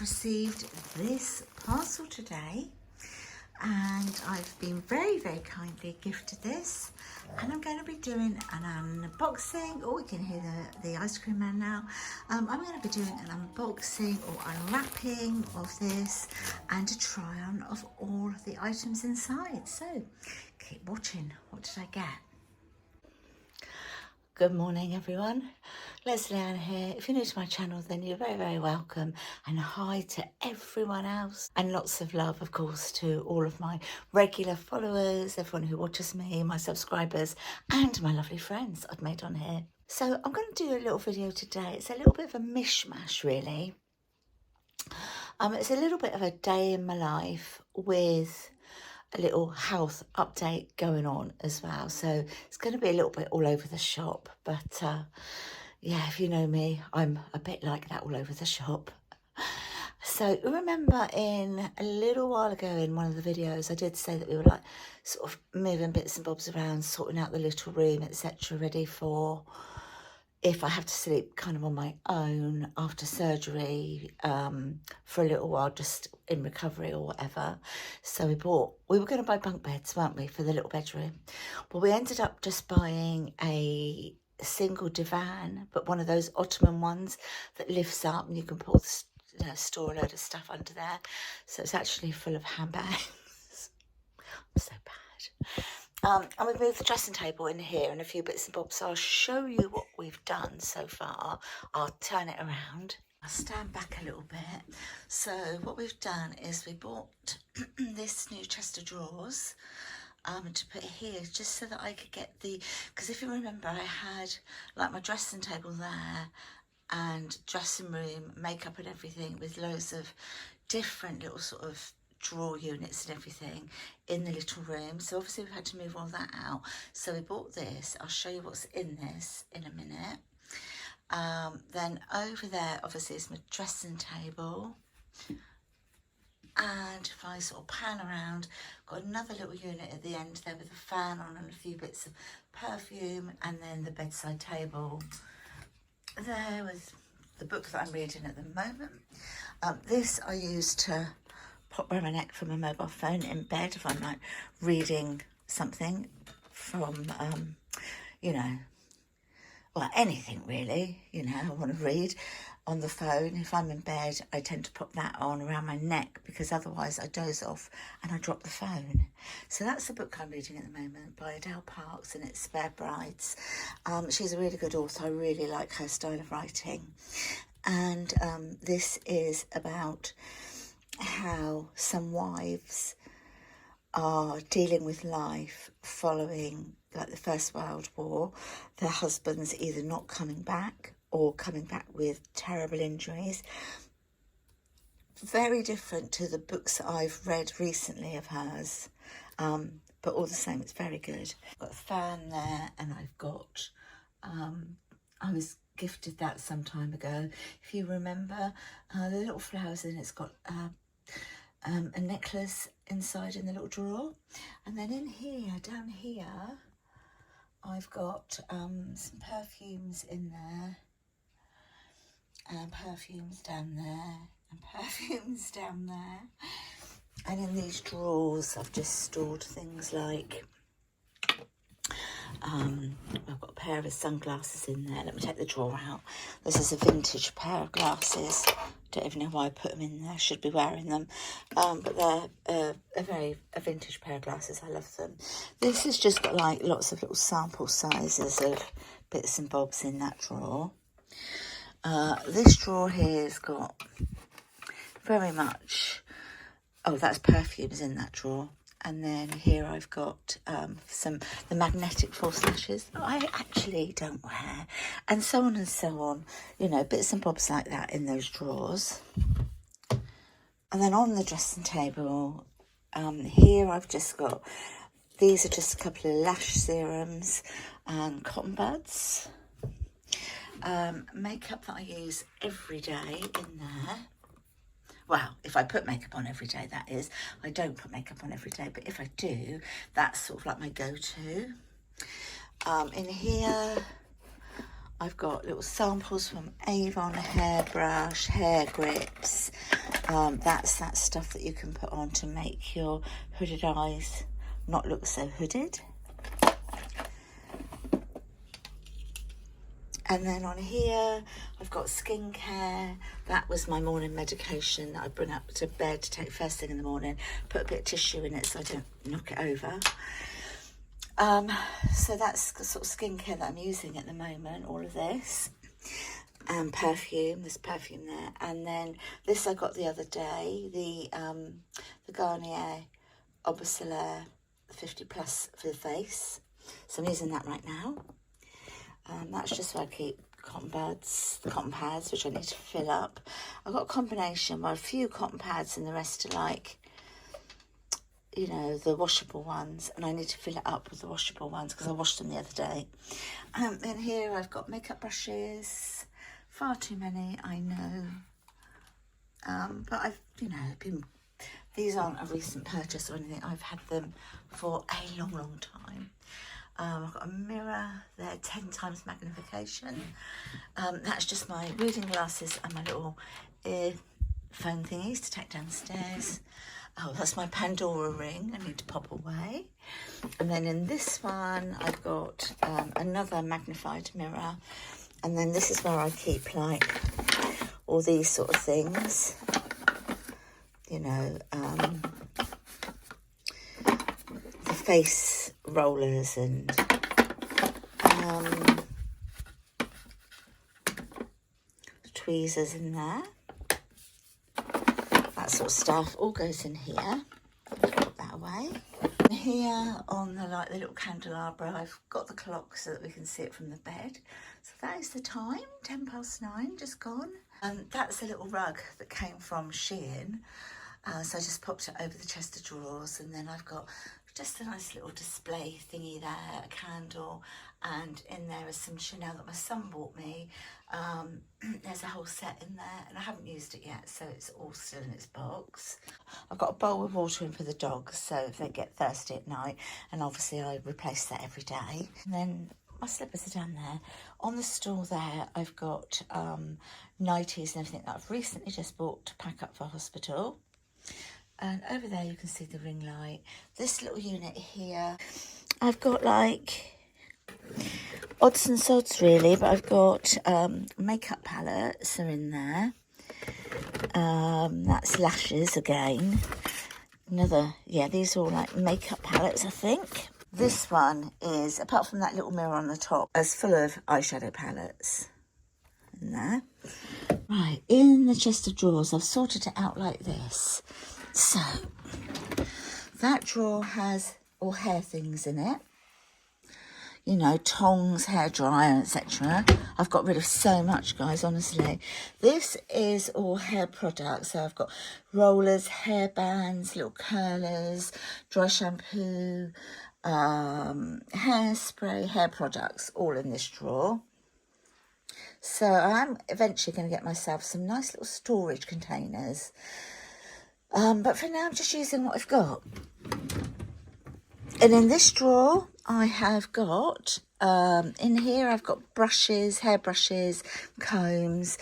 received this parcel today and I've been very kindly gifted this, and I'm going to be doing an unboxing. Oh, you can hear the ice cream man now. I'm going to be doing an unboxing or unwrapping of this and a try on of all of the items inside. So keep watching. What did I get? Good morning, everyone. Lesleyanne here. If you're new to my channel, then you're very welcome. And hi to everyone else. And lots of love, of course, to all of my regular followers, everyone who watches me, my subscribers, and my lovely friends I've made on here. So I'm going to do a little video today. It's a little bit of a mishmash, really. It's a little bit of a day in my life with a little health update going on as well, so it's going to be a little bit all over the shop, but yeah, if you know me, I'm a bit like that, all over the shop. So remember, in a little while ago in one of the videos, I did say that we were like sort of moving bits and bobs around, sorting out the little room, etc., ready for if I have to sleep kind of on my own after surgery for a little while, just in recovery or whatever. So we were going to buy bunk beds, weren't we, for the little bedroom. Well, we ended up just buying a single divan, but one of those Ottoman ones that lifts up and you can store a load of stuff under there. So it's actually full of handbags. I'm so bad. And we've moved the dressing table in here and a few bits and bobs, so I'll show you what we've done so far. I'll turn it around. I'll stand back a little bit. So what we've done is we bought this new chest of drawers to put here, just so that I could get because if you remember, I had like my dressing table there and dressing room, makeup and everything, with loads of different little sort of drawer units and everything in the little room. So obviously we've had to move all that out, so we bought this. I'll show you what's in this in a minute. Then over there obviously is my dressing table, and if I sort of pan around, got another little unit at the end there with a fan on and a few bits of perfume, and then the bedside table there with the book that I'm reading at the moment. This I use to pop around my neck from a mobile phone in bed if I'm like reading something from, well, anything really, I want to read on the phone. If I'm in bed, I tend to put that on around my neck, because otherwise I doze off and I drop the phone. So that's the book I'm reading at the moment by Adele Parks, and it's Spare Brides. She's a really good author. I really like her style of writing. And this is about how some wives are dealing with life following like the First World War. Their husbands either not coming back or coming back with terrible injuries. Very different to the books that I've read recently of hers, but all the same, it's very good. I've got a fan there, and I've got I was gifted that some time ago, if you remember, the little flowers in it's got a necklace inside in the little drawer. And then in here, down here, I've got some perfumes in there, and perfumes down there, and perfumes down there. And in these drawers, I've just stored things like I've got a pair of sunglasses in there. Let me take the drawer out. This is a vintage pair of glasses. Don't even know why I put them in there. I should be wearing them. But they're a vintage pair of glasses. I love them. This has just got like lots of little sample sizes of bits and bobs in that drawer. This drawer here has got very much, that's perfumes in that drawer. And then here I've got the magnetic false lashes that I actually don't wear, and so on and so on, bits and bobs like that in those drawers. And then on the dressing table, here I've just got, these are just a couple of lash serums and cotton buds. Makeup that I use every day in there. Well, if I put makeup on every day, that is. I don't put makeup on every day, but if I do, that's sort of like my go-to. In here, I've got little samples from Avon hairbrush, hair grips. That's that stuff that you can put on to make your hooded eyes not look so hooded. And then on here, I've got skincare. That was my morning medication that I bring up to bed to take first thing in the morning. Put a bit of tissue in it so I don't knock it over. So that's the sort of skincare that I'm using at the moment, all of this. And perfume, there's perfume there. And then this I got the other day, the Garnier Belle 50 Plus for the face. So I'm using that right now. That's just where I keep cotton buds, the cotton pads, which I need to fill up. I've got a combination, well, a few cotton pads and the rest are like, you know, the washable ones. And I need to fill it up with the washable ones because I washed them the other day. And here I've got makeup brushes. Far too many, I know. But I've, you know, these aren't a recent purchase or anything. I've had them for a long, long time. I've got a mirror there, 10 times magnification. That's just my reading glasses and my little earphone thingies to take downstairs. Oh, that's my Pandora ring. I need to pop away. And then in this one, I've got another magnified mirror. And then this is where I keep like all these sort of things. You know, the face rollers and tweezers in there. That sort of stuff all goes in here. Put that away. And here on the the little candelabra, I've got the clock so that we can see it from the bed. So that is the time, 9:10, just gone. And that's a little rug that came from Shein. So I just popped it over the chest of drawers, and then I've got just a nice little display thingy there, a candle, and in there is some Chanel that my son bought me. There's a whole set in there, and I haven't used it yet, so it's all still in its box. I've got a bowl of water in for the dogs, so if they get thirsty at night, and obviously I replace that every day. And then my slippers are down there. On the stool there, I've got nighties and everything that I've recently just bought to pack up for hospital. And over there you can see the ring light. This little unit here, I've got like odds and sods really, but I've got makeup palettes are in there. That's lashes again. Another, yeah, these are all like makeup palettes, I think. This one is, apart from that little mirror on the top, is full of eyeshadow palettes in there. Right, in the chest of drawers, I've sorted it out like this. So, that drawer has all hair things in it. You know, tongs, hairdryer, etc. I've got rid of so much, guys, honestly. This is all hair products. So I've got rollers, hair bands, little curlers, dry shampoo, hairspray, hair products, all in this drawer. So I'm eventually going to get myself some nice little storage containers. But for now, I'm just using what I've got. And in this drawer, I have got, in here, I've got brushes, hair brushes, combs,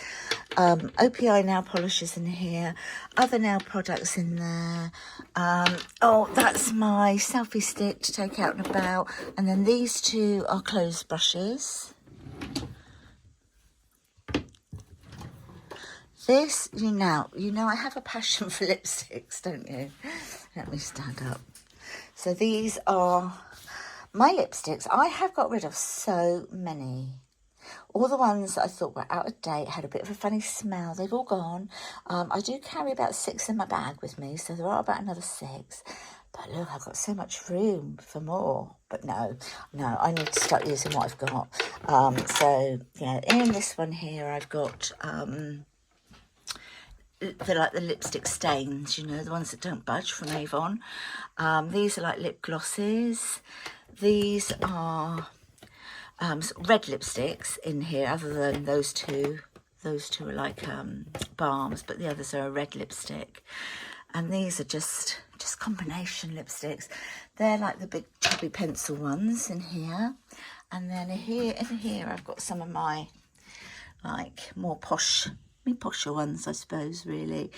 OPI nail polishes in here, other nail products in there. Oh, that's my selfie stick to take out and about. And then these two are clothes brushes. This, you know I have a passion for lipsticks, don't you? Let me stand up. So these are my lipsticks. I have got rid of so many. All the ones that I thought were out of date, had a bit of a funny smell, they've all gone. I do carry about 6 in my bag with me, so there are about another 6. But look, I've got so much room for more. But no, I need to start using what I've got. So, yeah, in this one here, I've got the lipstick stains, you know, the ones that don't budge from Avon. These are like lip glosses. These are red lipsticks in here, other than those two. Those two are like balms, but the others are a red lipstick. And these are just combination lipsticks. They're like the big chubby pencil ones in here. And then here, in here, I've got some of my, like, more posher ones, I suppose, really.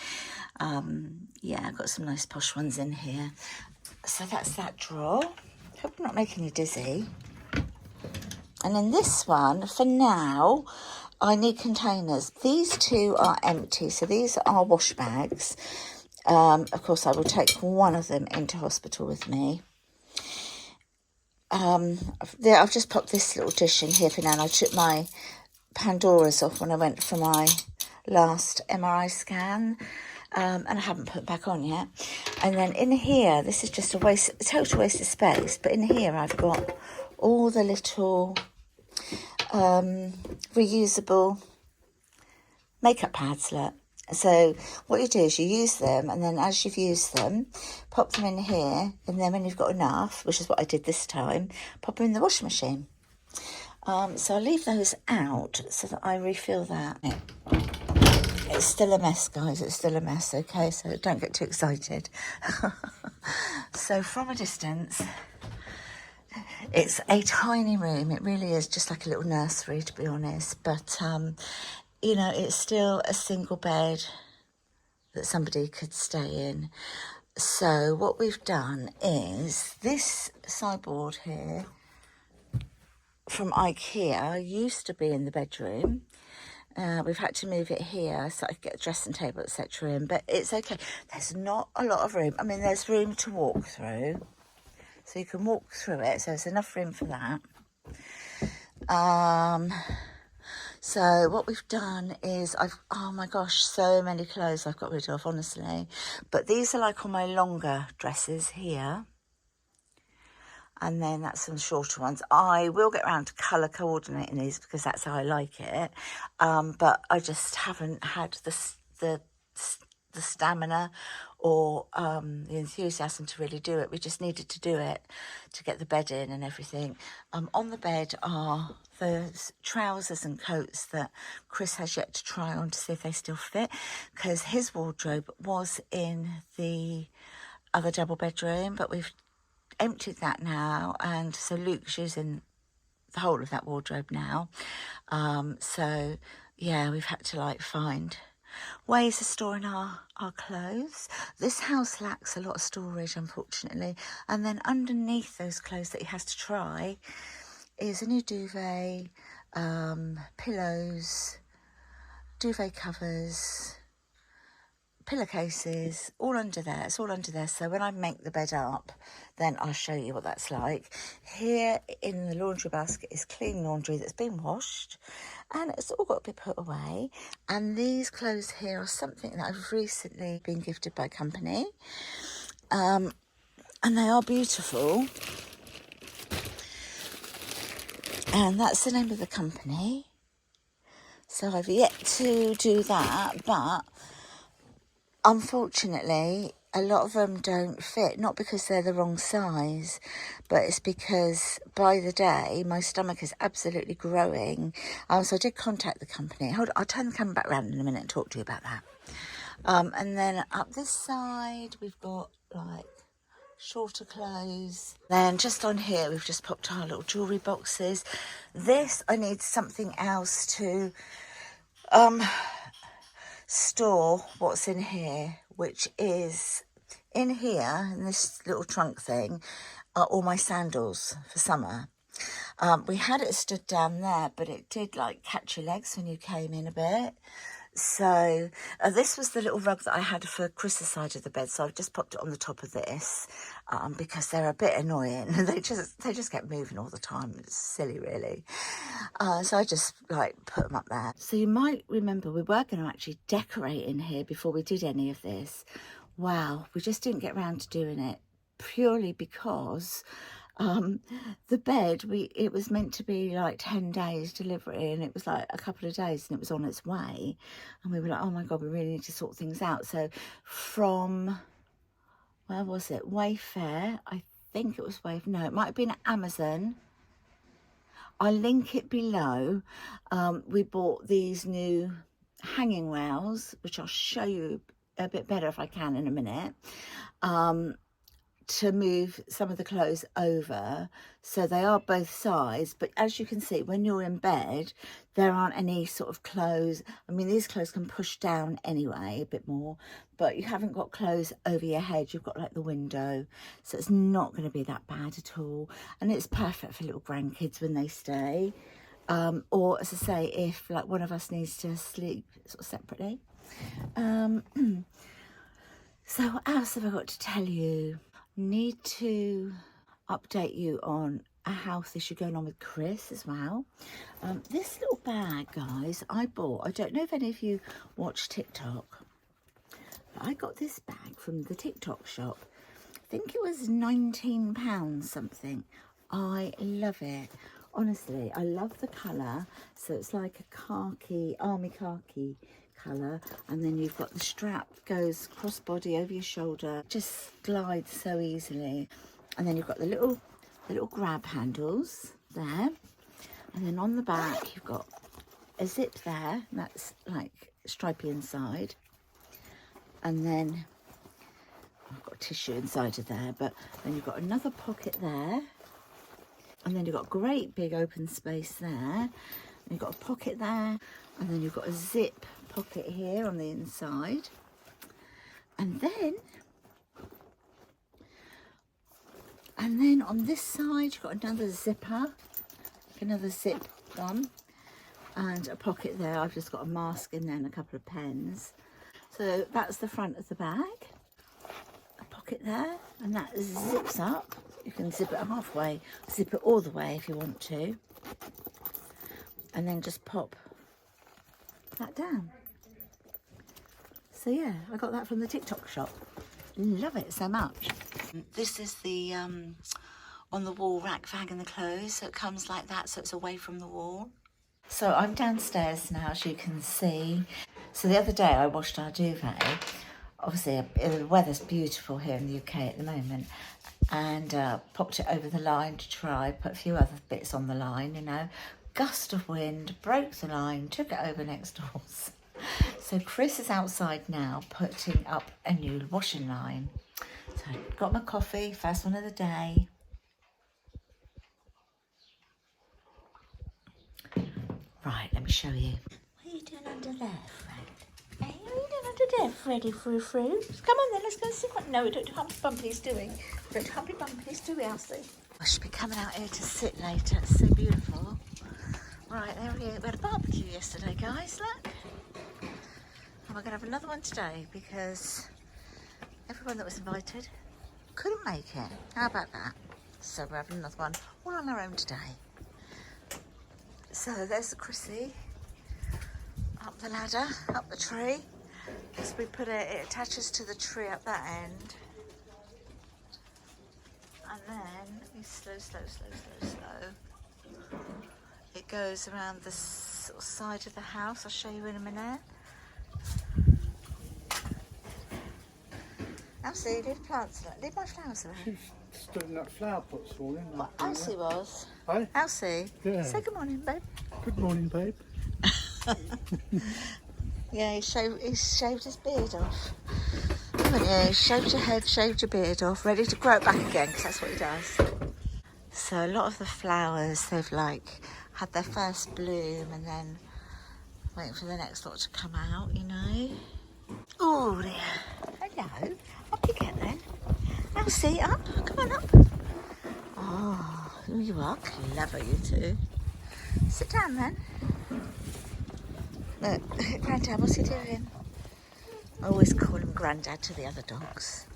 Yeah, I've got some nice posh ones in here. So that's that drawer. Hope I'm not making you dizzy. And in this one, for now, I need containers. These two are empty, so these are wash bags. Of course, I will take one of them into hospital with me. I've just popped this little dish in here for now, and I took my Pandoras off when I went for my last MRI scan, and I haven't put back on yet. And then in here, this is just a total waste of space, but in here I've got all the little reusable makeup pads. Look. So what you do is you use them, and then as you've used them, pop them in here, and then when you've got enough, which is what I did this time, pop them in the washing machine. So I'll leave those out so that I refill that. It's still a mess, guys. It's still a mess, okay? So don't get too excited. So from a distance, it's a tiny room. It really is just like a little nursery, to be honest. But, you know, it's still a single bed that somebody could stay in. So what we've done is this sideboard here from IKEA used to be in the bedroom. We've had to move it here so I could get a dressing table, etc. in, but it's okay. There's not a lot of room. I mean, there's room to walk through, so you can walk through it, so there's enough room for that. So what we've done is oh my gosh, so many clothes I've got rid of, honestly. But these are like all my longer dresses here. And then that's some shorter ones. I will get around to colour coordinating these because that's how I like it. But I just haven't had the stamina or the enthusiasm to really do it. We just needed to do it to get the bed in and everything. On the bed are the trousers and coats that Chris has yet to try on to see if they still fit, because his wardrobe was in the other double bedroom, but we've emptied that now, and so Luke's using the whole of that wardrobe now. So yeah, we've had to like find ways of storing our clothes. This house lacks a lot of storage, unfortunately. And then underneath those clothes that he has to try is a new duvet, pillows, duvet covers, pillowcases, all under there. It's all under there. So when I make the bed up, then I'll show you what that's like. Here in the laundry basket is clean laundry that's been washed, and it's all got to be put away. And these clothes here are something that I've recently been gifted by company, and they are beautiful. And that's the name of the company. So I've yet to do that, but unfortunately, a lot of them don't fit, not because they're the wrong size, but it's because by the day, my stomach is absolutely growing. So I did contact the company. Hold on, I'll turn the camera back around in a minute and talk to you about that. And then up this side, we've got like shorter clothes. Then just on here, we've just popped our little jewellery boxes. This, I need something else to store what's in here, which is in here, in this little trunk thing, are all my sandals for summer. We had it stood down there, but it did like catch your legs when you came in a bit. So this was the little rug that I had for Chris's side of the bed, so I've just popped it on the top of this because they're a bit annoying. they just get moving all the time. It's silly, really. So I just like put them up there. So you might remember we were going to actually decorate in here before we did any of this. Wow, we just didn't get around to doing it, purely because the bed, it was meant to be like 10 days delivery, and it was like a couple of days and it was on its way, and we were like, oh my god, we really need to sort things out. So from, where was it, Wayfair, I think it was Wayfair, no, it might have been Amazon, I'll link it below. We bought these new hanging rails, which I'll show you a bit better if I can in a minute, to move some of the clothes over, so they are both sides. But as you can see, when you're in bed, there aren't any sort of clothes. I mean, these clothes can push down anyway a bit more, but you haven't got clothes over your head. You've got like the window, so it's not going to be that bad at all. And it's perfect for little grandkids when they stay, or as I say, if like one of us needs to sleep sort of separately. So what else have I got to tell you? Need to update you on a health issue going on with Chris as well. This little bag, guys, I bought. I don't know if any of you watch TikTok, but I got this bag from the TikTok shop. I think it was £19 something. I love it. Honestly, I love the colour. So it's like a khaki, army khaki colour, and then you've got the strap goes crossbody over your shoulder, just glides so easily. And then you've got the little grab handles there, and then on the back you've got a zip there, and that's like stripy inside, and then I've got tissue inside of there, but then you've got another pocket there, and then you've got a great big open space there, and you've got a pocket there, and then you've got a zip pocket here on the inside, and then on this side you've got another zipper, another zip one, and a pocket there. I've just got a mask in there and a couple of pens. So that's the front of the bag. A pocket there, and that zips up. You can zip it halfway, zip it all the way if you want to, and then just pop that down. So yeah, I got that from the TikTok shop. Love it so much. This is the on the wall rack for hanging the clothes, so it comes like that, so it's away from the wall. So I'm downstairs now, as you can see. So the other day I washed our duvet. Obviously the weather's beautiful here in the UK at the moment, and popped it over the line to try, put a few other bits on the line, you know. Gust of wind, broke the line, took it over next doors. So Chris is outside now putting up a new washing line. So I got my coffee, first one of the day. Right, let me show you. What are you doing under there, Fred? Hey, what are you doing under there, Freddy, for a fruit? Come on then, let's go and see what... No, we don't do Humpty Bumpty's doing. We don't do Humpty Bumpty's, do we, Elsie? I should be coming out here to sit later. It's so beautiful. Right, there we go. We had a barbecue yesterday, guys, look. And we're going to have another one today because everyone that was invited couldn't make it. How about that? So we're having another one all on our own today. So there's the Chrissy up the ladder, up the tree. As we put it attaches to the tree up that end. And then we slow. It goes around the sort of side of the house. I'll show you in a minute. Elsie, leave plants, leave my flowers alone. She's stood in that flower pot this morning. What Elsie was? Hey? Elsie, Yeah. say good morning, babe. Good morning, babe. Yeah, he shaved his beard off. Haven't you? Shaved your head, shaved your beard off, ready to grow it back again, because that's what he does. So a lot of the flowers, they've like had their first bloom and then waiting for the next lot to come out, you know. Oh dear. Hello. Up you get then. Elsie, up. Come on up. Oh, you are clever, you two. Sit down then. Look, Grandad, what's he doing? I always call him Grandad to the other dogs.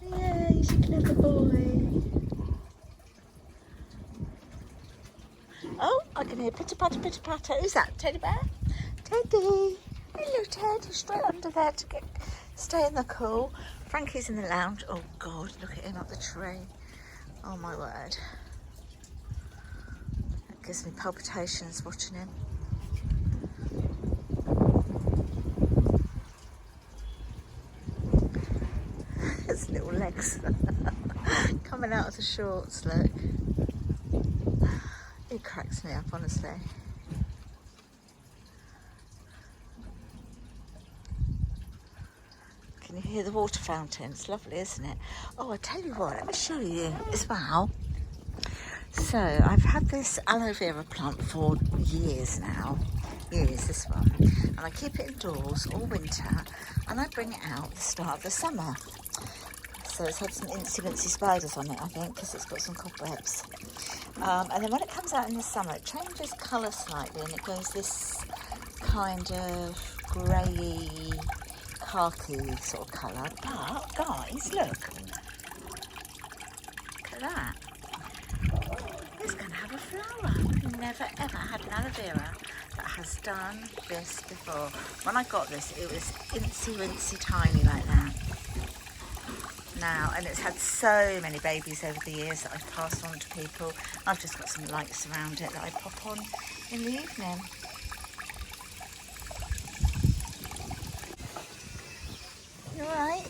Yeah, he's a clever boy. Oh, I can hear pitter patter, pitter patter. Who's that? Teddy bear? Teddy. Hello, Ted. He's straight under there to stay in the cool. Frankie's in the lounge. Oh God, look at him up the tree. Oh my word. That gives me palpitations watching him. His little legs coming out of the shorts, look. It cracks me up, honestly. Can you hear the water fountain? It's lovely, isn't it? Oh, I tell you what, let me show you as well. So I've had this aloe vera plant for years now. Years, this one. And I keep it indoors all winter and I bring it out at the start of the summer. So it's had some incy-wincy spiders on it, I think, because it's got some cobwebs. And then when it comes out in the summer, it changes colour slightly and it goes this kind of greyy, khaki sort of colour. But, guys, look. Look at that. It's going to have a flower. I've never ever had an aloe vera that has done this before. When I got this, it was incy-wincy tiny like that. Now, and it's had so many babies over the years that I've passed on to people. I've just got some lights around it that I pop on in the evening. You alright?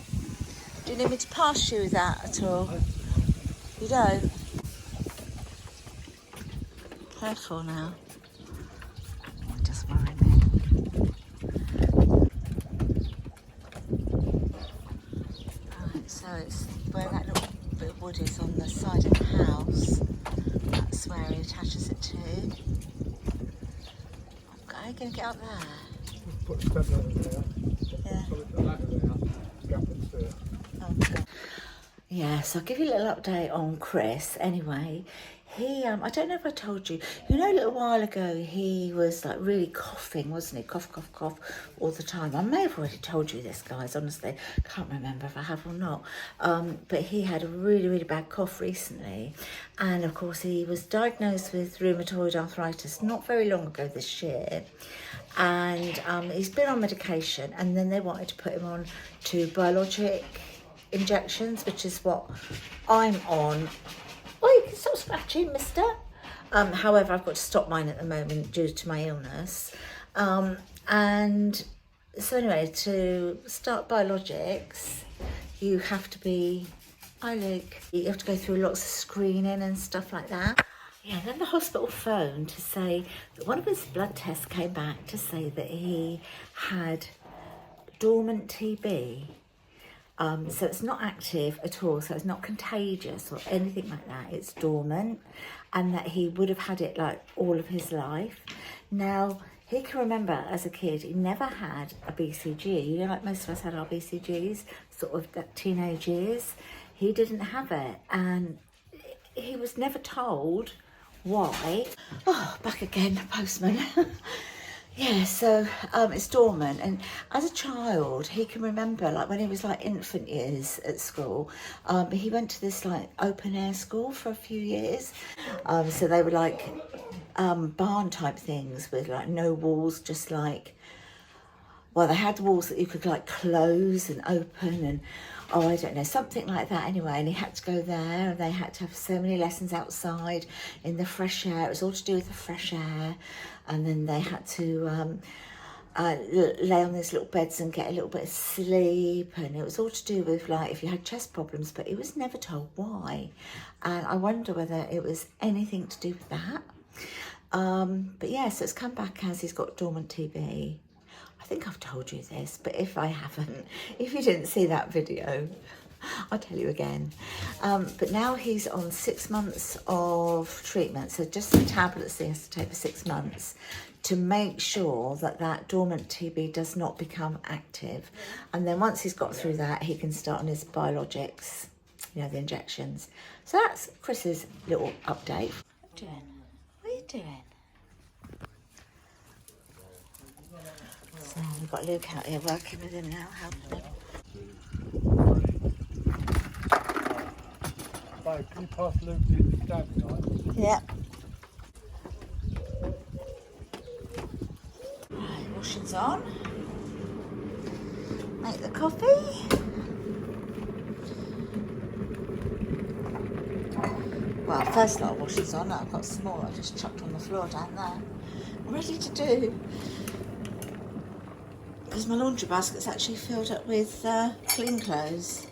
Do you need me to pass you that at all? You don't? Careful now. Oh, just worry me. Right, so it's where that little bit of wood is on the side of the house. That's where he attaches it to. Okay, gonna get up there. Put a step ladder there. Yeah. Put a ladder there. Gap and there. Okay. Yeah, so I'll give you a little update on Chris. Anyway, he, I don't know if I told you, a little while ago he was like really coughing, wasn't he? Cough, cough, cough all the time. I may have already told you this, guys, honestly. Can't remember if I have or not. But he had a really, really bad cough recently. And of course he was diagnosed with rheumatoid arthritis not very long ago this year. And he's been on medication and then they wanted to put him on to biologic injections, which is what I'm on. Oh, you can stop scratching, mister. However, I've got to stop mine at the moment due to my illness. And so anyway, to start biologics, you have to be, you have to go through lots of screening and stuff like that. Yeah, then the hospital phoned to say that one of his blood tests came back to say that he had dormant TB. So it's not active at all, so it's not contagious or anything like that. It's dormant, and that he would have had it like all of his life. Now, he can remember as a kid, he never had a BCG. Like most of us had our BCGs, sort of that teenage years. He didn't have it, and he was never told why. Oh, back again, postman. Yeah, so it's dormant, and as a child he can remember like when he was like infant years at school, he went to this like open air school for a few years, so they were like barn type things with like no walls, just like, well, they had walls that you could like close and open and, oh, I don't know, something like that anyway. And he had to go there and they had to have so many lessons outside in the fresh air. It was all to do with the fresh air. And then they had to lay on these little beds and get a little bit of sleep. And it was all to do with like if you had chest problems, but he was never told why. And I wonder whether it was anything to do with that. But yeah, so it's come back as he's got dormant TB. I think I've told you this, but if I haven't, if you didn't see that video, I'll tell you again. But now he's on 6 months of treatment, so just the tablets he has to take for 6 months to make sure that that dormant TB does not become active. And then once he's got through that, he can start on his biologics, you know, the injections. So that's Chris's little update. What are you doing? What are you doing? So we've got Luke out here working with him now, helping him. Babe, can you pass Luke the dab tonight? Yeah. Right, washing's on. Make the coffee. Well, first lot of washing's on. I've got some more I just chucked on the floor down there. Ready to do. Because my laundry basket's actually filled up with clean clothes.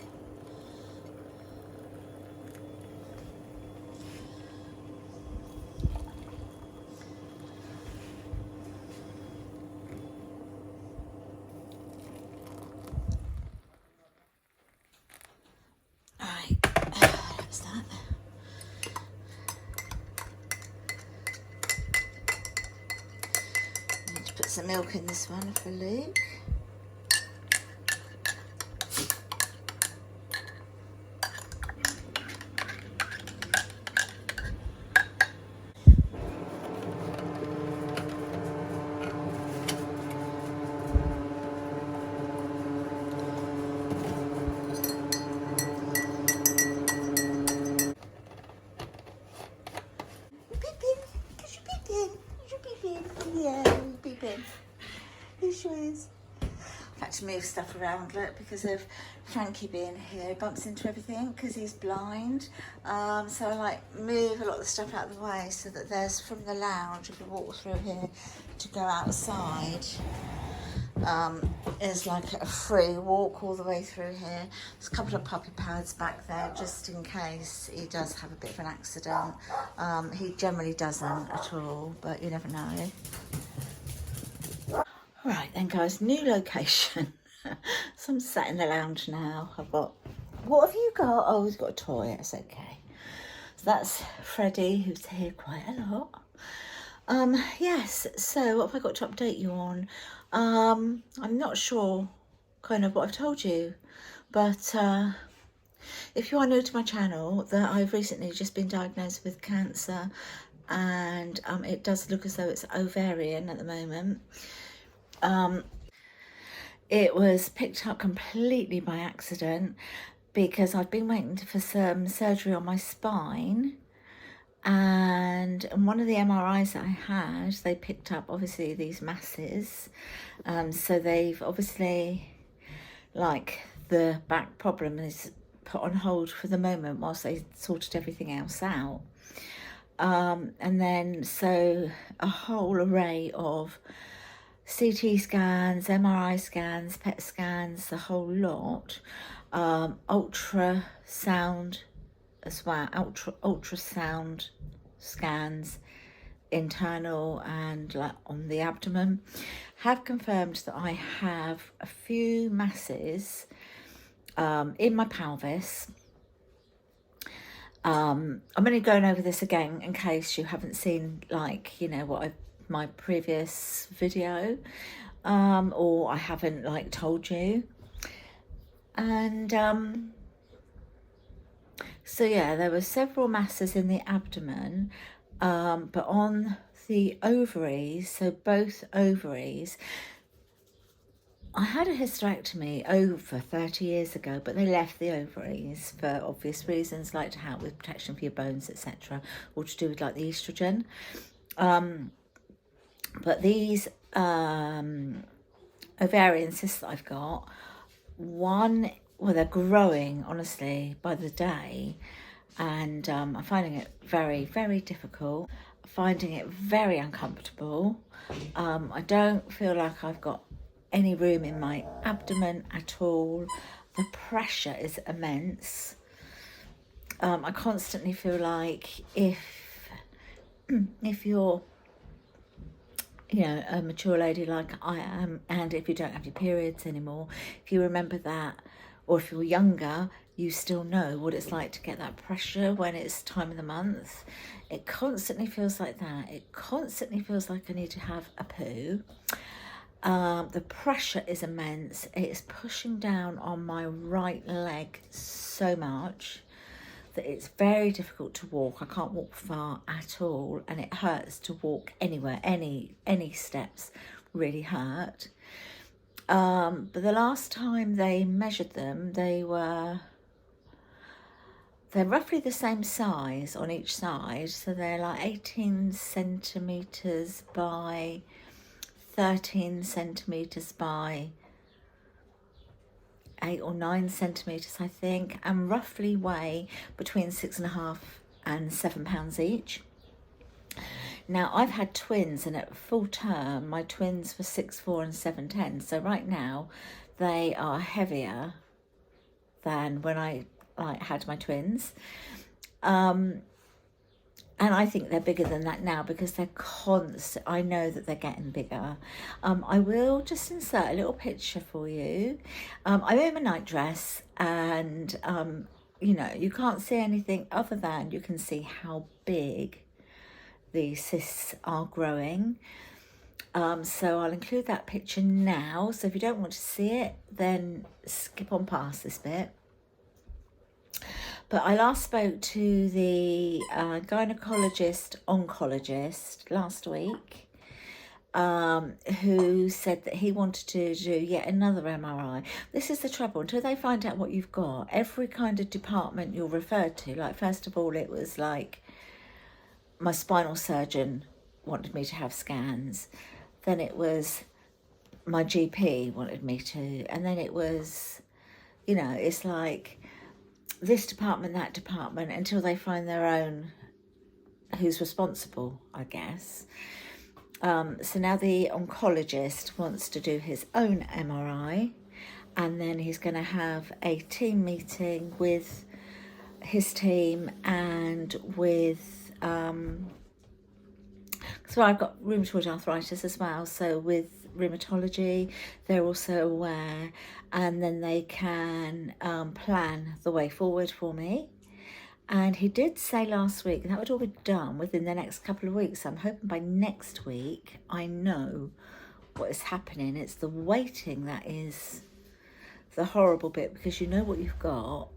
some milk in this one for Luke. Yeah, peeping. He sure is. I've had to move stuff around, look, because of Frankie being here. He bumps into everything because he's blind. So I like move a lot of the stuff out of the way so that there's from the lounge, if you walk through here to go outside, is like a free walk all the way through here. There's a couple of puppy pads back there just in case he does have a bit of an accident. He generally doesn't at all, but you never know. Right then guys, new location. So I'm sat in the lounge now. I've got, what have you got? Oh, he's got a toy, it's okay. So that's Freddie, who's here quite a lot. Yes, so what have I got to update you on? I'm not sure kind of what I've told you, but if you are new to my channel, that I've recently just been diagnosed with cancer, and it does look as though it's ovarian at the moment. It was picked up completely by accident because I've been waiting for some surgery on my spine, and one of the MRIs that I had, they picked up obviously these masses. So they've obviously, like, the back problem is put on hold for the moment whilst they sorted everything else out. And then so a whole array of CT scans, MRI scans, PET scans, the whole lot, ultrasound as well, ultrasound scans, internal and like on the abdomen, have confirmed that I have a few masses in my pelvis. I'm only going over this again in case you haven't seen, like, you know, what my previous video, or I haven't like told you. And so yeah, there were several masses in the abdomen, but on the ovaries, so both ovaries, I had a hysterectomy over 30 years ago, but they left the ovaries for obvious reasons, like to help with protection for your bones, etc., or to do with like the estrogen. But these ovarian cysts that I've got, one, well, they're growing, honestly, by the day, and I'm finding it very, very difficult, finding it very uncomfortable. I don't feel like I've got any room in my abdomen at all. The pressure is immense. I constantly feel like if you're, you know, a mature lady like I am, and if you don't have your periods anymore, if you remember that, or if you're younger, you still know what it's like to get that pressure when it's time of the month. It constantly feels like that. It constantly feels like I need to have a poo. The pressure is immense. It's pushing down on my right leg so much that it's very difficult to walk. I can't walk far at all, and it hurts to walk anywhere. Any steps really hurt. But the last time they measured them, they're roughly the same size on each side, so they're like 18 centimeters by 13 centimeters by 8 or 9 centimeters, I think, and roughly weigh between 6.5 and 7 pounds each. Now, I've had twins, and at full term, my twins were 6'4" and 7'10". So right now, they are heavier than when I had my twins. And I think they're bigger than that now because they're constant. I know that they're getting bigger. I will just insert a little picture for you. I'm in a nightdress, and you know, you can't see anything other than you can see how big these cysts are growing. So I'll include that picture now. So if you don't want to see it, then skip on past this bit. But I last spoke to the gynecologist oncologist last week, who said that he wanted to do yet another MRI. This is the trouble, until they find out what you've got, every kind of department you're referred to, like first of all it was like my spinal surgeon wanted me to have scans, then it was my GP wanted me to, and then it was, you know, it's like this department, that department, until they find their own, who's responsible, I guess. So now the oncologist wants to do his own MRI, and then he's going to have a team meeting with his team and with so I've got rheumatoid arthritis as well, so with rheumatology they're also aware, and then they can plan the way forward for me. And he did say last week that would all be done within the next couple of weeks. So I'm hoping by next week I know what is happening. It's the waiting that is the horrible bit, because you know what you've got.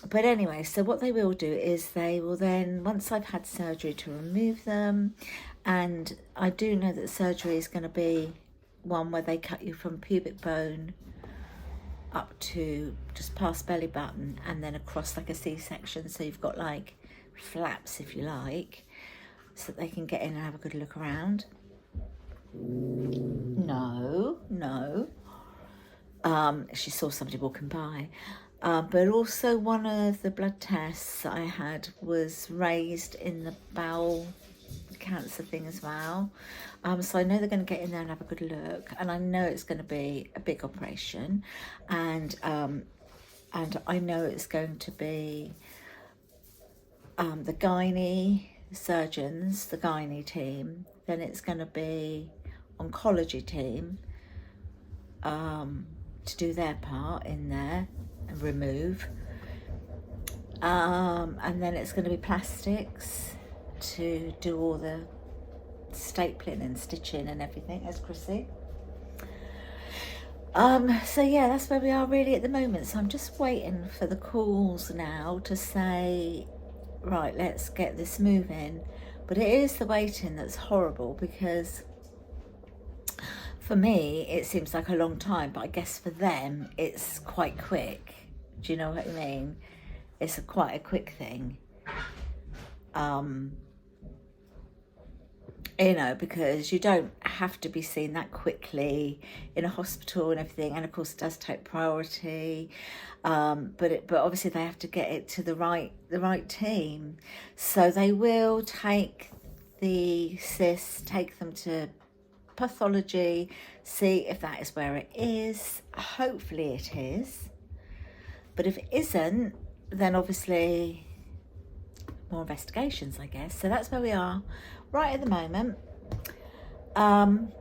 But anyway, so what they will do is they will then, once I've had surgery to remove them, and I do know that surgery is going to be one where they cut you from pubic bone up to just past belly button and then across like a C-section, so you've got like flaps, if you like, so that they can get in and have a good look around. No. She saw somebody walking by. But also one of the blood tests I had was raised in the bowel cancer thing as well. So I know they're going to get in there and have a good look, and I know it's going to be a big operation, and I know it's going to be the gynae surgeons, the gynae team, then it's going to be oncology team to do their part in there and remove, and then it's going to be plastics to do all the stapling and stitching and everything, as Chrissy. So yeah, that's where we are really at the moment. So I'm just waiting for the calls now to say, right, let's get this moving. But it is the waiting that's horrible, because for me it seems like a long time, but I guess for them it's quite quick. Do you know what I mean? It's quite a quick thing. You know, because you don't have to be seen that quickly in a hospital and everything, and of course it does take priority, but obviously they have to get it to the right team, so they will take the cysts, take them to pathology, see if that is where it is. Hopefully it is, but if it isn't, then obviously more investigations, I guess. So that's where we are right at the moment. But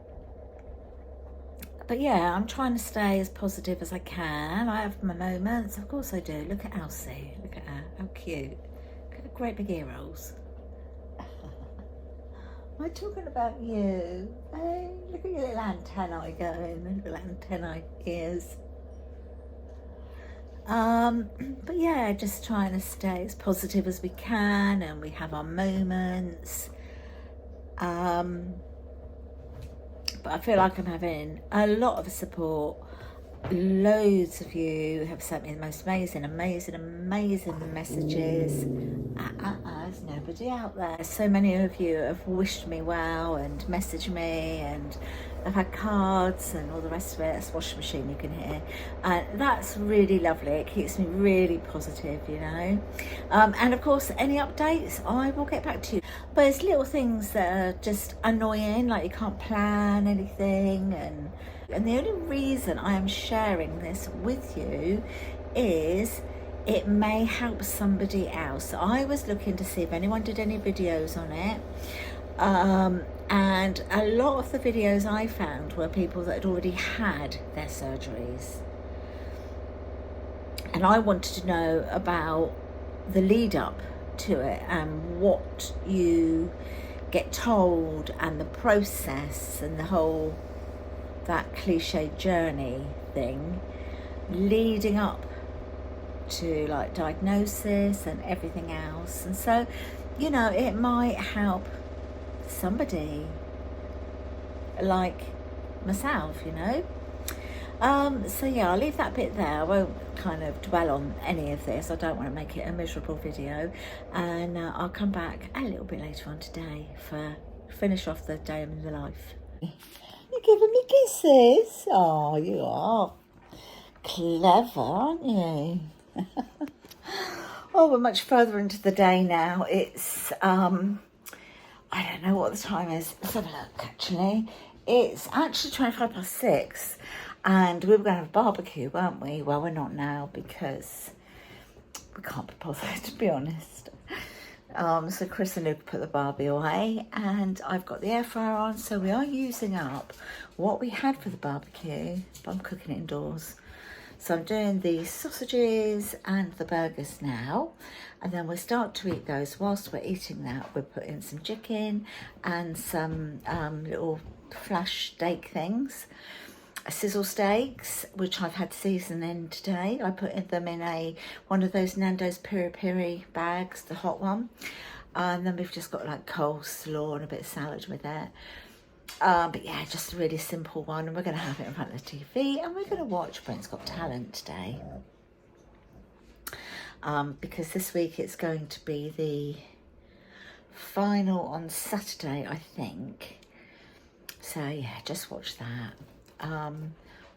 yeah, I'm trying to stay as positive as I can. I have my moments, of course I do. Look at Elsie, look at her, how cute. Look at her great big ear rolls. Am I talking about you? Hey, look at your little antennae going, little antennae ears. But yeah, just trying to stay as positive as we can, and we have our moments. But I feel like I'm having a lot of support. Loads of you have sent me the most amazing messages. There's nobody out there. So many of you have wished me well and messaged me, and I've had cards and all the rest of it. It's a washing machine, you can hear, and that's really lovely. It keeps me really positive, you know. And of course, any updates I will get back to you, but it's little things that are just annoying, like you can't plan anything, and the only reason I am sharing this with you is it may help somebody else. I was looking to see if anyone did any videos on it, and a lot of the videos I found were people that had already had their surgeries, and I wanted to know about the lead up to it and what you get told, and the process and the whole, that cliche journey thing leading up to like diagnosis and everything else. And so, you know, it might help somebody like myself, you know. So yeah, I'll leave that bit there. I won't kind of dwell on any of this. I don't want to make it a miserable video, and I'll come back a little bit later on today for finish off the day in the life. You're giving me kisses. Oh, you are clever, aren't you? Oh, we're much further into the day now. It's I don't know what the time is. Let's have a look. Actually, it's actually 6:25, and we were going to have a barbecue, weren't we? Well, we're not now because we can't be bothered, to be honest. So Chris and Luke put the barbie away, and I've got the air fryer on, so we are using up what we had for the barbecue, but I'm cooking it indoors. So I'm doing the sausages and the burgers now, and then we'll start to eat those. Whilst we're eating that, we'll put in some chicken and some little flash steak things, sizzle steaks, which I've had seasoning today. I put them in one of those Nando's piri piri bags, the hot one, and then we've just got like coleslaw and a bit of salad with it. But yeah, just a really simple one, and we're going to have it in front of the TV, and we're going to watch Britain's Got Talent today, because this week it's going to be the final on Saturday, I think. So yeah, just watch that, and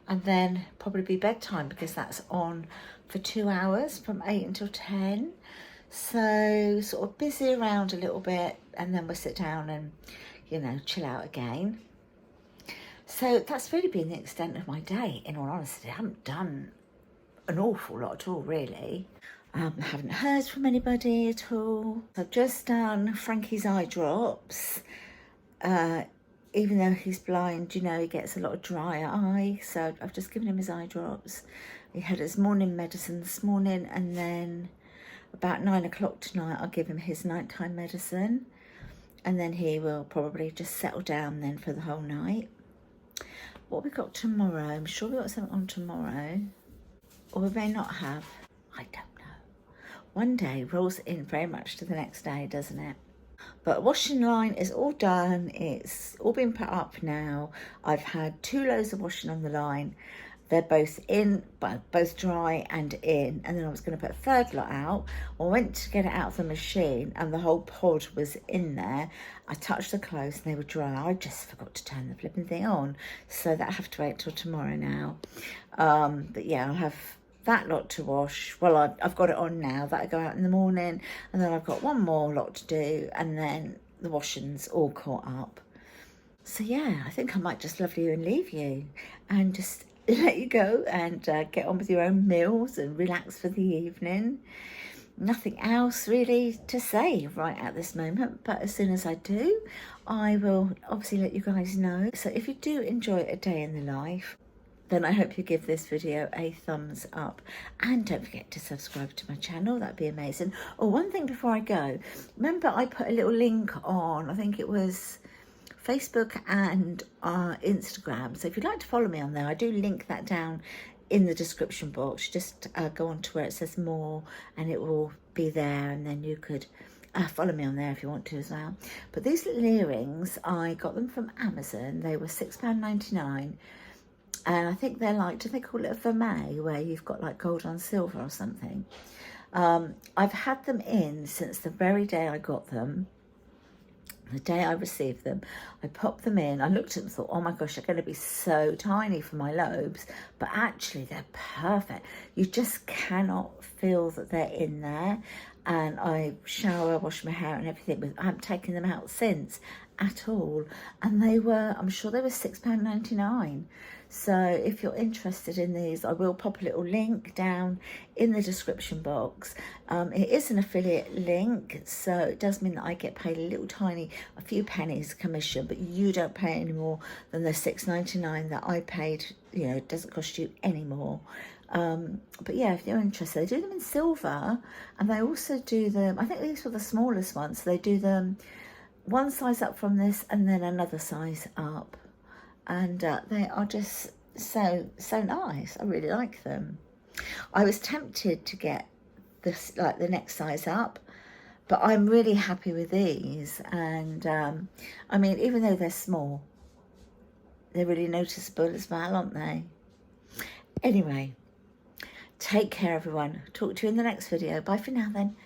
then probably be bedtime, because that's on for 2 hours from 8 until 10. So sort of busy around a little bit, and then we'll sit down and, you know, chill out again. So that's really been the extent of my day, in all honesty. I haven't done an awful lot at all, really. I haven't heard from anybody at all. I've just done Frankie's eye drops. Even though he's blind, you know, he gets a lot of dry eye. So I've just given him his eye drops. He had his morning medicine this morning, and then about 9 o'clock tonight, I'll give him his nighttime medicine. And then he will probably just settle down then for the whole night. What we got tomorrow? I'm sure we got something on tomorrow. Or we may not have. I don't know. One day rolls in very much to the next day, doesn't it? But washing line is all done. It's all been put up now. I've had 2 loads of washing on the line. They're both in, but both dry and in. And then I was going to put a third lot out. I went to get it out of the machine, and the whole pod was in there. I touched the clothes and they were dry. I just forgot to turn the flipping thing on. So that I have to wait till tomorrow now. But yeah, I'll have that lot to wash. Well, I've got it on now. That'll go out in the morning. And then I've got one more lot to do. And then the washing's all caught up. So yeah, I think I might just love you and leave you. And just let you go and get on with your own meals and relax for the evening. Nothing else really to say right at this moment, but as soon as I do, I will obviously let you guys know. So if you do enjoy a day in the life, then I hope you give this video a thumbs up, and don't forget to subscribe to my channel. That'd be amazing. Oh, one thing before I go, remember I put a little link on, I think it was Facebook and Instagram. So if you'd like to follow me on there, I do link that down in the description box. Just go on to where it says more, and it will be there, and then you could follow me on there if you want to as well. But these little earrings, I got them from Amazon. They were £6.99, and I think they're like, do they call it a vermeil, where you've got like gold on silver or something? I've had them in since the very day I got them. The day I received them, I popped them in. I looked at them and thought, oh my gosh, they're going to be so tiny for my lobes. But actually, they're perfect. You just cannot feel that they're in there. And I shower, wash my hair and everything, but I haven't taken them out since at all. And they were, I'm sure they were £6.99. So if you're interested in these, I will pop a little link down in the description box. It is an affiliate link, so it does mean that I get paid a few pennies commission, but you don't pay any more than the £6.99 that I paid. You know, it doesn't cost you any more. But yeah, if you're interested, they do them in silver, and they also do them, I think these were the smallest ones, so they do them one size up from this and then another size up, and they are just so nice. I really like them. I was tempted to get this, like the next size up, but I'm really happy with these. And I mean, even though they're small, they're really noticeable as well, aren't they? Anyway, take care everyone. Talk to you in the next video. Bye for now then.